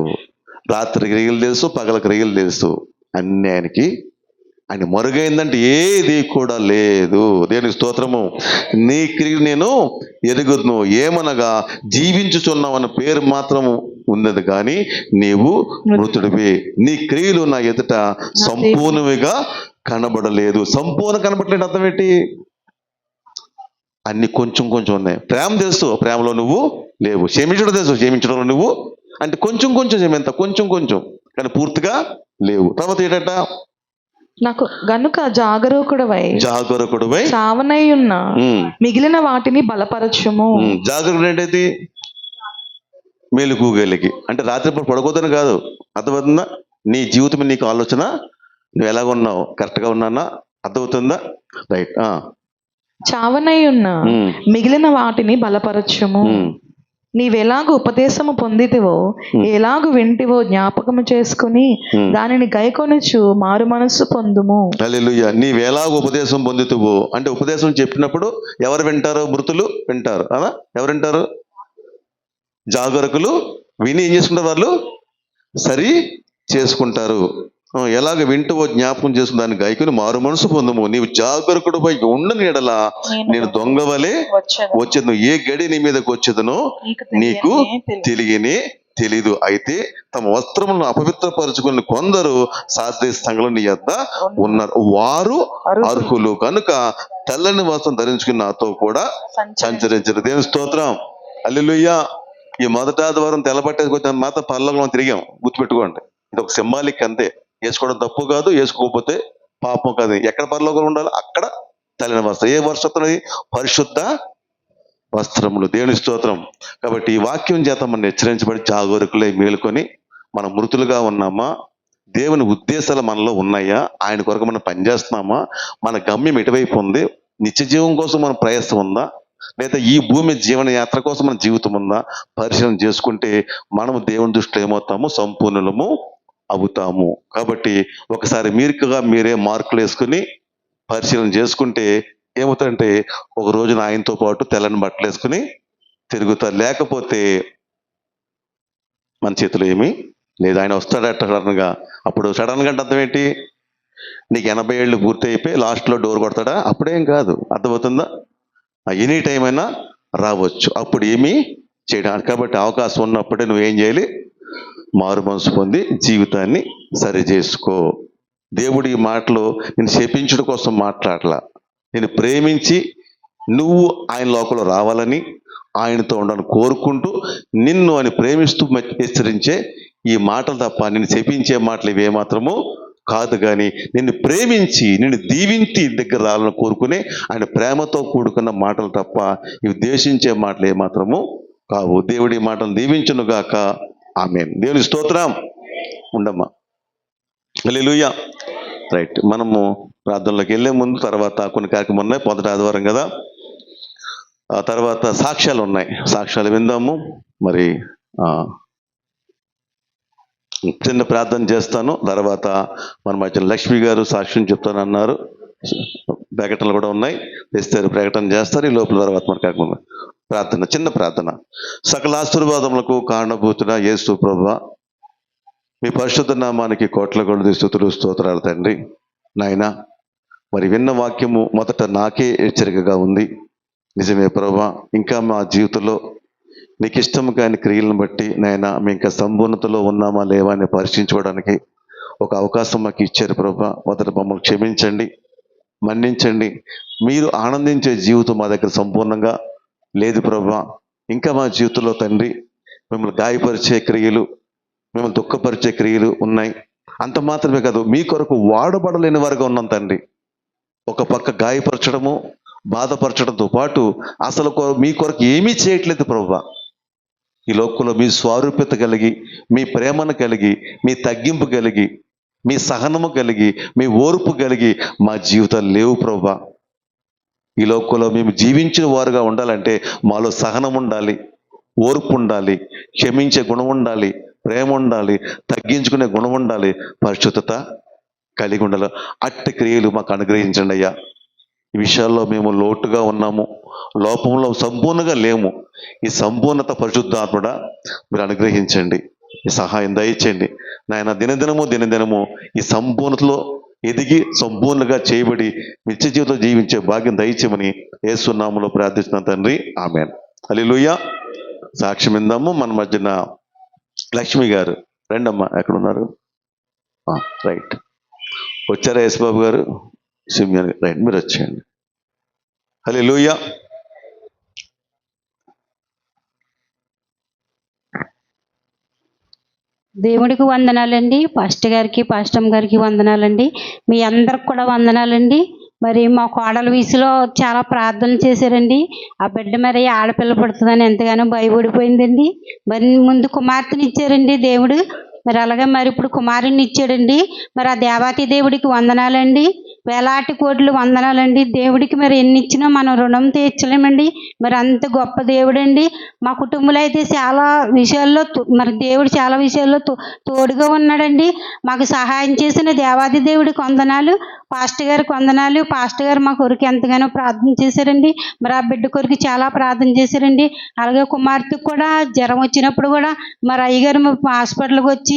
రాత్రి క్రియలు తెలుసు, పగల క్రియలు తెలుసు, అన్ని ఆయనకి. ఆయన మరుగైందంటే ఏది కూడా లేదు. దేవునికి స్తోత్రము. నీ క్రియలు నేను ఎరుగుదును. ఏమనగా జీవించుచున్నావు అన్న పేరు మాత్రం ఉన్నది కానీ నీవు మృతుడివి. నీ క్రియలు నా ఎదుట సంపూర్ణంగా కనబడలేదు. సంపూర్ణ కనబడలేదు అర్థం ఏంటి? అన్ని కొంచెం ఉన్నాయి. ప్రేమ తెలుసు, ప్రేమలో నువ్వు లేవు. క్షమించడం తెలుసు, క్షమించడంలో నువ్వు అంటే కొంచెం ఎంత కొంచెం కానీ పూర్తిగా లేవు. తర్వాత ఏంటంట, నాకు గనుక జాగరూకుడవై చావనై ఉన్న మిగిలిన వాటిని బలపరచుము. జాగరూకుడు ఏంటది? మేలుకోగలిగి. అంటే రాత్రిపూట పడుకోదని కాదు, అర్థమవుతుందా? నీ జీవితం నీకు ఆలోచన, నువ్వు ఎలాగ ఉన్నావు, కరెక్ట్గా ఉన్నానా? అర్థమవుతుందా? రైట్. చావనై ఉన్న మిగిలిన వాటిని బలపరచుము. నీవెలాగ ఉపదేశము పొందితివో ఎలాగు వింటివో జ్ఞాపకము చేసుకుని దానిని గైకొనుచు మారు మనస్సు పొందుము. హల్లెలూయా. నీవెలాగ ఉపదేశం పొందుతువో అంటే ఉపదేశం చెప్పినప్పుడు ఎవరు వింటారు? మృతులు వింటారు. అలా ఎవరు వింటారు? జాగరకులు విని ఏం చేసుకుంటారు? వాళ్ళు సరి చేసుకుంటారు. ఎలాగ వింటువో జ్ఞాపకం చేసుకుని దాన్ని గాయకుని మారు మనసు పొందుము. నీవు జాగరకుడు పై ఉండని ఎడల నేను దొంగవలే వచ్చేదను. ఏ గడి నీ మీదకి వచ్చేదనో నీకు తెలీదు. అయితే తమ వస్త్రములను అపవిత్రపరుచుకుని కొందరు సాధ్య సంఘంలో నీ యొద్ద ఉన్నారు. వారు అర్హులు కనుక తెల్లని వస్త్రం ధరించుకుని నాతో కూడా సంచరించరు. దేవుని స్తోత్రం. హల్లెలూయా. ఈ మొదటి ఆదివారం తెల్లబట్టేసుకొచ్చిన మాత్రం పరలోకంలో తిరిగాం, గుర్తుపెట్టుకోండి. ఇది ఒక సింబాలిక్ అంతే. వేసుకోవడం తప్పు కాదు, వేసుకోకపోతే పాపం కాదు. ఎక్కడ పరలోకంలో ఉండాలి? అక్కడ తెల్లని వస్త్రం. ఏ వస్త్రం? పరిశుద్ధ వస్త్రములు. దేవుని స్తోత్రం. కాబట్టి ఈ వాక్యం చేత మనం హెచ్చరించబడి జాగరూకులై మేలుకొని మనం మృతులుగా ఉన్నామా? దేవుని ఉద్దేశాలు మనలో ఉన్నాయా? ఆయన కొరకు మనం పనిచేస్తున్నామా? మన గమ్యం ఎటువైపు ఉంది? నిత్య జీవం కోసం మన ప్రయాసం ఉందా, లేదా ఈ భూమి జీవన యాత్ర కోసం మన జీవితం ఉందా? పరిశీలన చేసుకుంటే మనము దేవుని దృష్టిలో ఏమవుతాము? సంపూర్ణులము అవుతాము. కాబట్టి ఒకసారి మీరే మార్కులు వేసుకుని పరిశీలన చేసుకుంటే ఏమవుతారంటే ఒక రోజున ఆయనతో పాటు తెల్లని బట్టలు వేసుకుని తిరుగుతారు. లేకపోతే మన చేతిలో ఏమీ లేదు. ఆయన వస్తాడట సడన్గా. అప్పుడు సడన్గా అంటే అర్థం ఏంటి? నీకు 80 ఏళ్ళు పూర్తి అయిపోయి లాస్ట్లో డోర్ కొడతాడా? అప్పుడేం కాదు. అర్థమవుతుందా? ఎనీ టైం అయినా రావచ్చు. అప్పుడు ఏమీ చేయడానికి. కాబట్టి అవకాశం ఉన్నప్పుడే నువ్వేం చేయాలి? మారు మనసు పొంది జీవితాన్ని సరి చేసుకో. దేవుడి ఈ మాటలు నేను శపించడం కోసం మాట్లాడలా. నేను ప్రేమించి నువ్వు ఆయన లోకంలో రావాలని, ఆయనతో ఉండాలని కోరుకుంటూ నిన్ను అని ప్రేమిస్తూ హెచ్చరించే ఈ మాటలు తప్ప నిన్ను శపించే మాటలు ఇవేమాత్రము కాదు. కానీ నిన్ను ప్రేమించి నిన్ను దీవించి దగ్గర రావాలని కోరుకునే ఆయన ప్రేమతో కూడుకున్న మాటలు తప్ప ఇవి ద్వేషించే మాటలు ఏమాత్రము కావు. దేవుడి మాటలు దీవించును గాక. ఆమేన్. దేవుని స్తోత్రం. ఉండమ్మా. హల్లెలూయా. రైట్. మనము ప్రార్థనలోకి వెళ్ళే ముందు తర్వాత కొన్ని కార్యక్రమాలు ఉన్నాయి. మొదటి ఆదివారం కదా, ఆ తర్వాత సాక్ష్యాలు ఉన్నాయి. సాక్ష్యాలు విందాము. మరి చిన్న ప్రార్థన చేస్తాను. తర్వాత మన మధ్య లక్ష్మి గారు సాక్ష్యం చెప్తానన్నారు. ప్రకటనలు కూడా ఉన్నాయి, తెస్తారు, ప్రకటన చేస్తారు. ఈ లోపల తర్వాత మన కార్యక్రమం ప్రార్థన, చిన్న ప్రార్థన. సకల ఆశీర్వాదములకు కారణభూతుడా యేసు ప్రభువా, మీ పరిశుద్ధ నామానికి కోట్ల కొలది స్తుతులు స్తోత్రాలు తండ్రి. నాయనా, మరి విన్న వాక్యము మొదట నాకే హెచ్చరికగా ఉంది. నిజమే ప్రభువా, ఇంకా మా జీవితంలో నీకు ఇష్టం కాని క్రియలను బట్టి నాయన మేము ఇంకా సంపూర్ణతలో ఉన్నామా లేవా అని పరీక్షించుకోవడానికి ఒక అవకాశం మాకు ఇచ్చారు ప్రభువా. మొదట మమ్మల్ని క్షమించండి, మన్నించండి. మీరు ఆనందించే జీవితం మా దగ్గర సంపూర్ణంగా లేదు ప్రభువా. ఇంకా మా జీవితంలో తండ్రి మిమ్మల్ని గాయపరిచే క్రియలు, మిమ్మల్ని దుఃఖపరిచే క్రియలు ఉన్నాయి. అంత మాత్రమే కాదు, మీ కొరకు వాడబడలేని వారుగా ఉన్నాం తండ్రి. ఒక పక్క గాయపరచడము, బాధపరచడంతో పాటు అసలు మీ కొరకు ఏమీ చేయట్లేదు ప్రభువా. ఈ లోకంలో మీ స్వారూప్యత కలిగి, మీ ప్రేమను కలిగి, మీ తగ్గింపు కలిగి, మీ సహనము కలిగి, మీ ఓర్పు కలిగి మా జీవితాలు లేవు ప్రభువా. ఈ లోకంలో మేము జీవించిన వారుగా ఉండాలంటే మాలో సహనం ఉండాలి, ఓర్పు ఉండాలి, క్షమించే గుణం ఉండాలి, ప్రేమ ఉండాలి, తగ్గించుకునే గుణం ఉండాలి, పరిశుద్ధత కలిగి ఉండాలి. అట్టి క్రియలు మాకు అనుగ్రహించండి అయ్యా. ఈ విషయాల్లో మేము లోటుగా ఉన్నాము, లోపంలో సంపూర్ణంగా లేము. ఈ సంపూర్ణత పరిశుద్ధాత్ముడా మీరు అనుగ్రహించండి, ఈ సహాయం దయచేయండి నాయన. దినదినము ఈ సంపూర్ణతలో ఎదిగి సంపూర్ణంగా చేయబడి నిత్య జీవితం జీవించే భాగ్యం దయచేయమని యేసు నామములో ప్రార్థిస్తున్నాను తండ్రి. ఆమేన్. హల్లెలూయా. సాక్ష్యం ఇందాము. మన మధ్యన లక్ష్మి గారు రండమ్మా. ఎక్కడున్నారు? రైట్, వచ్చారా యేసుబాబు గారు? సిమ్యాన్ రైట్, మీరు వచ్చేయండి. హల్లెలూయా. దేవుడికి వందనాలండి. పాస్టర్ గారికి, పాస్టమ్ గారికి వందనాలండి. మీ అందరికి కూడా వందనాలండి. మరి మా కోడల వయసులో చాలా ప్రార్థనలు చేశారండి. ఆ బిడ్డ మరి ఆడపిల్ల పుడుతుందని ఎంతగానో భయపడిపోయిందండి. మరి ముందు కుమార్తెని ఇచ్చారండి దేవుడు. మరి అలాగే మరి ఇప్పుడు కుమారుని ఇచ్చాడండి. మరి ఆ దేవాతి దేవుడికి వందనాలండి, వేలాటి కోట్లు వందనాలండి. దేవుడికి మరి ఎన్ని ఇచ్చినా మనం రుణం తీర్చలేమండి. మరి అంత గొప్ప దేవుడండి. మా కుటుంబంలో అయితే చాలా విషయాల్లో మరి దేవుడు చాలా విషయాల్లో తోడుగా ఉన్నాడండి. మాకు సహాయం చేసిన దేవాది దేవుడికి వందనాలు, పాస్టర్ గారికి వందనాలు. పాస్టర్ గారు మా కొరకు ఎంతగానో ప్రార్థన చేశారండి. మరి ఆ బిడ్డ కొరకు చాలా ప్రార్థన చేశారండి. అలాగే కుమార్తెకు కూడా జ్వరం వచ్చినప్పుడు కూడా మరి అయ్యగారు హాస్పిటల్కి వచ్చి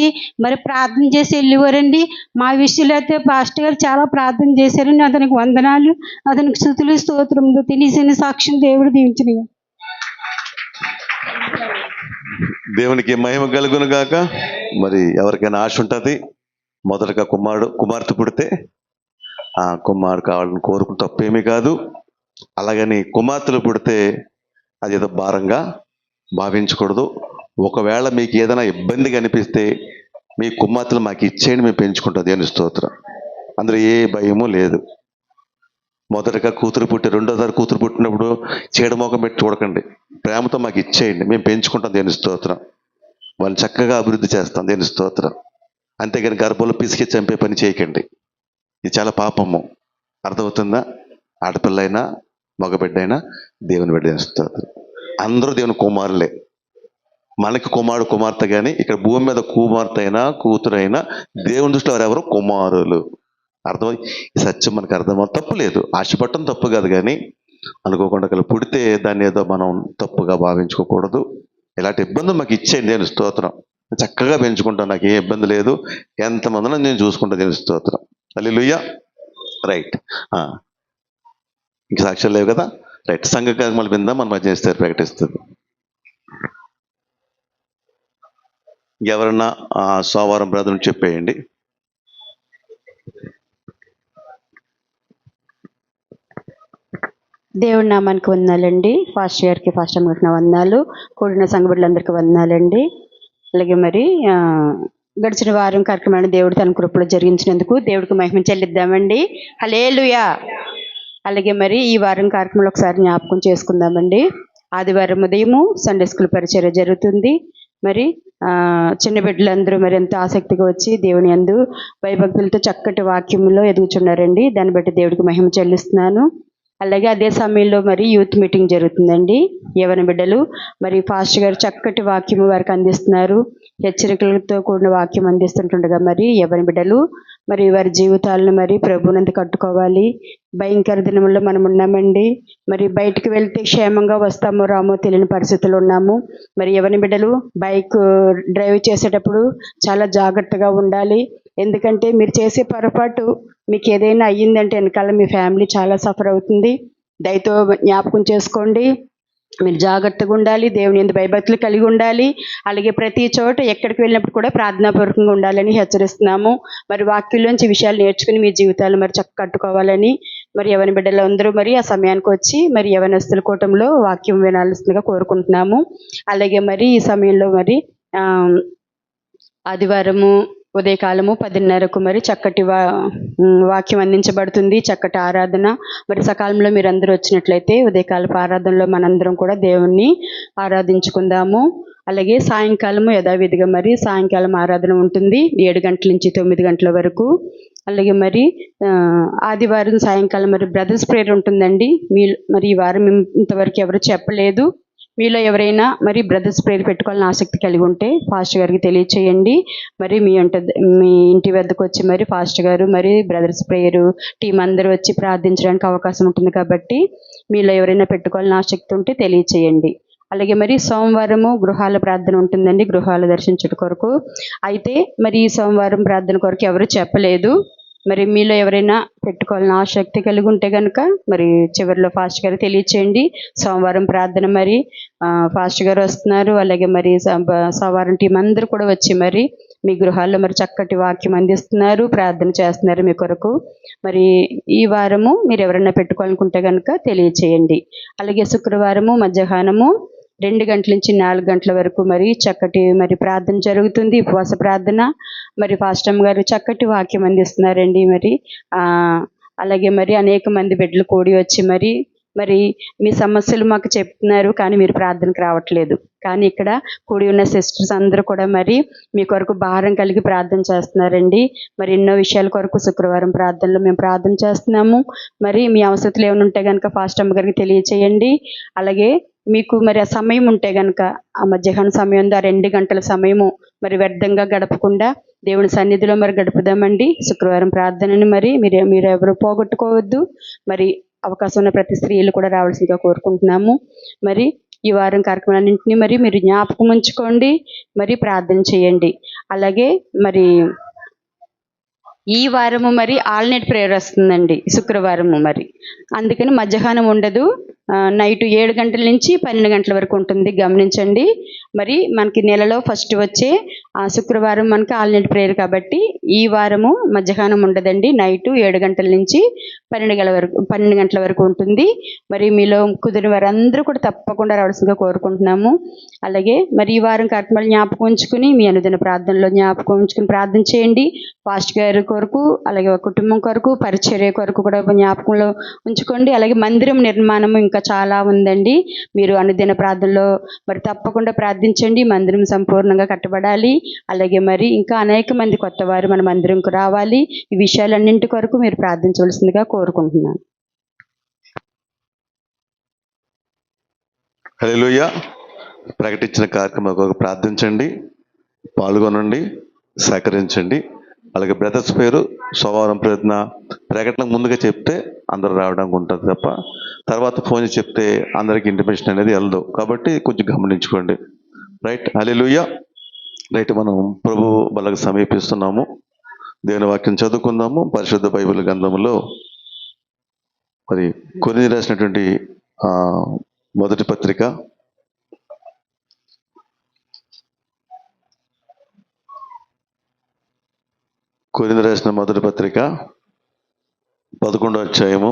మరి ప్రార్థన చేసి వెళ్ళేవారండి. మా విషయంలో అయితే పాస్టర్ గారు చాలా ప్రార్థన చేశారండి. అతనికి వందనాలు, అతనికి స్తుతులు స్తోత్రములు. తెలిసిన సాక్ష్యం దేవుడు దీవించిన. దేవునికి మహిమ కలుగును గాక. మరి ఎవరికైనా ఆశ ఉంటుంది, మొదటగా కుమార్తె పుడితే ఆ కుమారుడు కావాలని కోరుకుని తప్పేమీ కాదు. అలాగని కుమార్తెలు పుడితే అది ఏదో భారంగా భావించకూడదు. ఒకవేళ మీకు ఏదైనా ఇబ్బందిగా అనిపిస్తే మీ కుమార్తెలు మాకు ఇచ్చేయండి, మేము పెంచుకుంటాం. దేవుని స్తోత్రం. అందులో ఏ భయము లేదు. మొదటగా కూతురు పుట్టి రెండోసారి కూతురు పుట్టినప్పుడు చీడమోకం పెట్టి చూడకండి, ప్రేమతో మాకు ఇచ్చేయండి, మేము పెంచుకుంటాం. దేవుని స్తోత్రం. వాళ్ళు చక్కగా అభివృద్ధి చేస్తాం. దేవుని స్తోత్రం. అంతేగాని గర్భంలో పిసికి చంపే పని చేయకండి. ఇది చాలా పాపము. అర్థమవుతుందా? ఆడపిల్ల అయినా మగబిడ్డ అయినా దేవుని బిడ్డ. దేవుని స్తోత్రం. అందరూ దేవుని కుమారులే. మనకి కుమారుడు కుమార్తె, కానీ ఇక్కడ భూమి మీద కుమార్తె అయినా కూతురైనా దేవుని దృష్టిలో వారెవరు కుమారులు. అర్థమై ఈ సత్యం మనకు అర్థమవు. తప్పు లేదు, ఆశపడటం తప్పు కాదు, కానీ అనుకోకుండా పుడితే దాన్ని ఏదో మనం తప్పుగా భావించుకోకూడదు. ఇలాంటి ఇబ్బందులు మాకు ఇచ్చేయండి. దేవుని స్తోత్రం. చక్కగా పెంచుకుంటాను, నాకు ఏ ఇబ్బంది లేదు, ఎంతమందిని నేను చూసుకుంటా. దేవుని స్తోత్రం. హల్లెలూయా. రైట్. ఇంక సాక్ష్యాలు లేవు కదా. రైట్. సంఘ కార్యక్రమాల మీద మన మధ్య చేస్తారు, ప్రకటిస్తుంది. ఎవరన్నా సోమవారం బ్రదర్ని చెప్పేయండి. దేవుడి నామానికి వందనాలండి. పాస్టర్ గారికి, పాస్టర్ అమ్మకి నా వందనాలు. కూడిన సంఘ బిడ్డలందరికీ వందనాలండి. అలాగే మరి గడిచిన వారం కార్యక్రమాన్ని దేవుడు తన కృపలో జరిగించినందుకు దేవుడికి మహిమ చెల్లిద్దామండి. హల్లెలూయా. అలాగే మరి ఈ వారం కార్యక్రమంలో ఒకసారి జ్ఞాపకం చేసుకుందామండి. ఆదివారం ఉదయము సండే స్కూల్ పరిచర్య జరుగుతుంది. మరి చిన్న బిడ్డలందరూ మరి ఎంతో ఆసక్తిగా వచ్చి దేవుని యందు భయభక్తులతో చక్కటి వాక్యంలో ఎదుగుచున్నారండి. దాన్ని బట్టి దేవుడికి మహిమ చెల్లిస్తున్నాను. అలాగే అదే సమయంలో మరి యూత్ మీటింగ్ జరుగుతుందండి. యవ్వన బిడ్డలు మరి పాస్టర్ గారు చక్కటి వాక్యము వారికి అందిస్తున్నారు. హెచ్చరికలతో కూడిన వాక్యం అందిస్తుంటుండగా మరి యవ్వన బిడ్డలు మరి వారి జీవితాలను మరి ప్రభువునందు కట్టుకోవాలి. భయంకర దినముల్లో మనం ఉన్నామండి. మరి బయటికి వెళ్తే క్షేమంగా వస్తామో రామో తెలియని పరిస్థితులు ఉన్నాము. మరి యవ్వన బిడ్డలు బైక్ డ్రైవ్ చేసేటప్పుడు చాలా జాగ్రత్తగా ఉండాలి. ఎందుకంటే మీరు చేసే పొరపాటు మీకు ఏదైనా అయ్యిందంటే వెనకాల మీ ఫ్యామిలీ చాలా సఫర్ అవుతుంది. దయతో జ్ఞాపకం చేసుకోండి. మీరు జాగ్రత్తగా ఉండాలి. దేవుని యందు భయభక్తులు కలిగి ఉండాలి. అలాగే ప్రతి చోట ఎక్కడికి వెళ్ళినప్పుడు కూడా ప్రార్థనాపూర్వకంగా ఉండాలని హెచ్చరిస్తున్నాము. మరి వాక్యంలోంచి విషయాలు నేర్చుకుని మీ జీవితాలు మరి చక్క కట్టుకోవాలని మరి యవ్వన బిడ్డలు అందరూ మరి ఆ సమయానికి వచ్చి మరి యవ్వనస్తుల కూటంలో వాక్యం వినాల్సిందిగా కోరుకుంటున్నాము. అలాగే మరి ఈ సమయంలో మరి ఆదివారము ఉదయకాలము 10:30కు మరి చక్కటి వాక్యం అందించబడుతుంది. చక్కటి ఆరాధన. మరి సకాలంలో మీరు అందరూ వచ్చినట్లయితే ఉదయకాలపు ఆరాధనలో మనందరం కూడా దేవుణ్ణి ఆరాధించుకుందాము. అలాగే సాయంకాలము యథావిధిగా మరి సాయంకాలం ఆరాధన ఉంటుంది 7 గంటల నుంచి 9 గంటల వరకు. అలాగే మరి ఆదివారం సాయంకాలం మరి బ్రదర్స్ ప్రేయర్ ఉంటుందండి. మరి ఈ వారం ఇంతవరకు ఎవరు చెప్పలేదు. మీలో ఎవరైనా మరి బ్రదర్స్ ప్రేయర్ పెట్టుకోవాలని ఆసక్తి కలిగి ఉంటే పాస్టర్ గారికి తెలియచేయండి. మరి మీ ఇంటి వద్దకు వచ్చి మరి పాస్టర్ గారు మరి బ్రదర్స్ ప్రేయర్ టీం అందరూ వచ్చి ప్రార్థించడానికి అవకాశం ఉంటుంది. కాబట్టి మీలో ఎవరైనా పెట్టుకోవాలని ఆసక్తి ఉంటే తెలియచేయండి. అలాగే మరి సోమవారము గృహాల ప్రార్థన ఉంటుందండి, గృహాలు దర్శించుట కొరకు. అయితే మరి ఈ సోమవారం ప్రార్థన కొరకు ఎవరు చెప్పలేదు. మరి మీలో ఎవరైనా పెట్టుకోవాలని ఆసక్తి కలిగి ఉంటే కనుక మరి చివరిలో పాస్టర్ గారు తెలియచేయండి. సోమవారం ప్రార్థన మరి పాస్టర్ గారు వస్తున్నారు. అలాగే మరి సోమవారం టీం అందరూ కూడా వచ్చి మరి మీ గృహాల్లో మరి చక్కటి వాక్యం అందిస్తున్నారు, ప్రార్థన చేస్తున్నారు మీ కొరకు. మరి ఈ వారము మీరు ఎవరైనా పెట్టుకోవాలనుకుంటే కనుక తెలియచేయండి. అలాగే శుక్రవారము మధ్యాహ్నము 2 గంటల నుంచి 4 గంటల వరకు మరి చక్కటి మరి ప్రార్థన జరుగుతుంది, ఉపవాస ప్రార్థన. మరి పాస్టర్ గారు చక్కటి వాక్యం అందిస్తున్నారండి. మరి అలాగే మరి అనేక మంది బిడ్డలు కూడి వచ్చి మరి మీ సమస్యలు మాకు చెప్తున్నారు, కానీ మీరు ప్రార్థనకు రావట్లేదు. కానీ ఇక్కడ కూడి ఉన్న సిస్టర్స్ అందరూ కూడా మరి మీ కొరకు భారం కలిగి ప్రార్థన చేస్తున్నారండి. మరి ఎన్నో విషయాల కొరకు శుక్రవారం ప్రార్థనలో మేము ప్రార్థన చేస్తున్నాము. మరి మీ అవసరతలు ఏమైనా ఉంటే కనుక ఫాస్ట్ అమ్మ గారికి తెలియచేయండి. అలాగే మీకు మరి ఆ సమయం ఉంటే కనుక ఆ మధ్యాహ్నం సమయం ఆ 2 గంటల సమయము మరి వ్యర్థంగా గడపకుండా దేవుని సన్నిధిలో మరి గడుపుదామండి. శుక్రవారం ప్రార్థనని మరి మీరు ఎవరు పోగొట్టుకోవద్దు. మరి అవకాశం ఉన్న ప్రతి స్త్రీలు కూడా రావాల్సిందిగా కోరుకుంటున్నాము. మరి ఈ వారం కార్యక్రమాలన్నింటినీ మరి మీరు జ్ఞాపకం ఉంచుకోండి, మరి ప్రార్థన చేయండి. అలాగే మరి ఈ వారము మరి ఆల్నైట్ ప్రేయర్ వస్తుందండి, శుక్రవారము. మరి అందుకని మధ్యాహ్నం ఉండదు, నైట్ 7 గంటల నుంచి 12 గంటల వరకు ఉంటుంది, గమనించండి. మరి మనకి నెలలో ఫస్ట్ వచ్చే శుక్రవారం మనకి ఆల్నైట్ ప్రేయర్ కాబట్టి ఈ వారము మధ్యాహ్నం ఉండదండి, నైట్ 7 గంటల నుంచి 12 గంటల వరకు ఉంటుంది. మరి మీలో కుదిరిన వారందరూ కూడా తప్పకుండా రావాల్సిందిగా కోరుకుంటున్నాము. అలాగే మరి ఈ వారం కార్యక్రమాలు జ్ఞాపకం ఉంచుకుని మీ అనుదిన ప్రార్థనలో జ్ఞాపకం ఉంచుకుని ప్రార్థన చేయండి. పాస్ట్ గారి కొరకు, అలాగే కుటుంబం కొరకు, పరిచర్య కొరకు కూడా జ్ఞాపకంలో ఉంచుకోండి. అలాగే మందిరం నిర్మాణం ఇంకా చాలా ఉందండి. మీరు అనుదిన ప్రార్థనలో మరి తప్పకుండా ప్రార్థించండి. మందిరం సంపూర్ణంగా కట్టబడాలి. అలాగే మరి ఇంకా అనేక మంది కొత్త వారు మన మందిరంకు రావాలి. ఈ విషయాలన్నింటి కొరకు మీరు ప్రార్థించవలసిందిగా కోరుకుంటున్నాను. హల్లెలూయా. ప్రకటించిన కార్యక్రమం ప్రార్థించండి, పాల్గొనండి, సహకరించండి. అలాగే బ్రదర్స్ పేరు సోమవారం ప్రకటనకు ముందుగా చెప్తే అందరూ రావడానికి ఉంటుంది తప్ప తర్వాత ఫోన్ చేసి చెప్తే అందరికీ ఇంటిమేషన్ అనేది వెళ్ళదు. కాబట్టి కొంచెం గమనించుకోండి. రైట్. హల్లెలూయా. రైట్. మనం ప్రభు బలకు సమీపిస్తున్నాము. దేవుని వాక్యం చదువుకుందాము. పరిశుద్ధ బైబిల్ గ్రంథంలో మరి కొరింథీయులకు రాసినటువంటి మొదటి పత్రిక కొరింథీయులకు రాసిన మొదటి పత్రిక 11వ అధ్యాయము